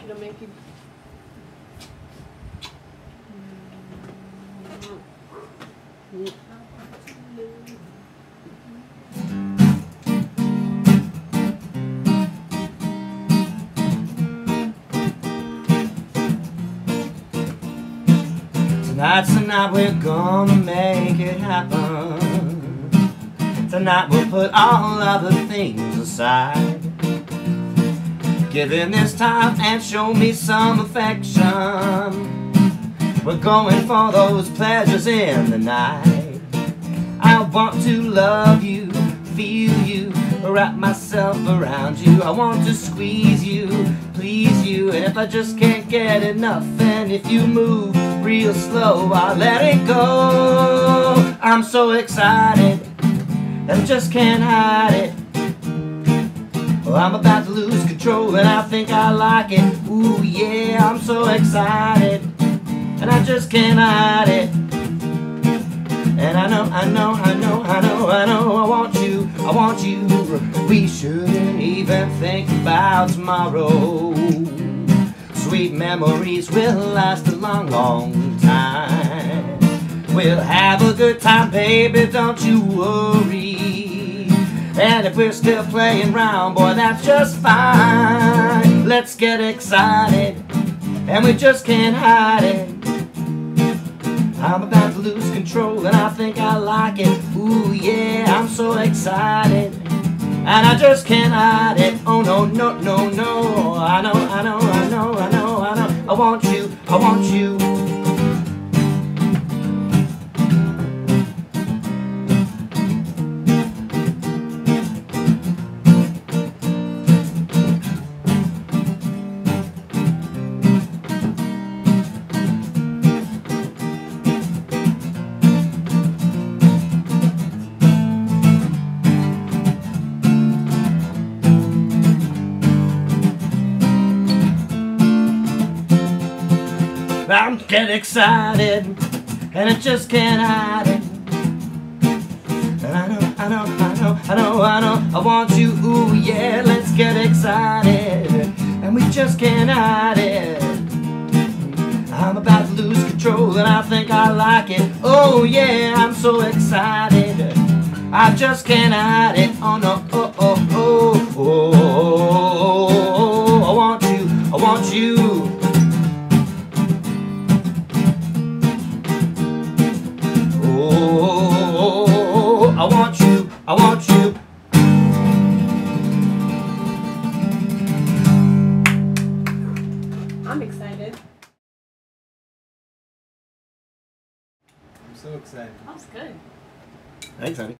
It'll make you. Tonight's the night we're gonna make it happen. Tonight we'll put all other things aside. Give in this time and show me some affection. We're going for those pleasures in the night. I want to love you, feel you, wrap myself around you. I want to squeeze you, please you. And if I just can't get enough, and if you move real slow, I'll let it go. I'm so excited, I just can't hide it. Well, I'm about to lose control and I think I like it. Ooh yeah, I'm so excited and I just can't hide it. And I know, I want you. We shouldn't even think about tomorrow. Sweet memories will last a long, long time. We'll have a good time, baby, don't you worry. And if we're still playing round, boy, that's just fine. Let's get excited, and we just can't hide it. I'm about to lose control, and I think I like it. Ooh, yeah, I'm so excited, and I just can't hide it. Oh, no, no, no, no. I know. I want you. I'm getting excited, and I just can't hide it. And I know, I want you, ooh yeah, let's get excited, and we just can't hide it. I'm about to lose control, and I think I like it. Oh yeah, I'm so excited, I just can't hide it. Oh no, I want you. I want you. I'm excited. I'm so excited. That was good. Thanks, honey.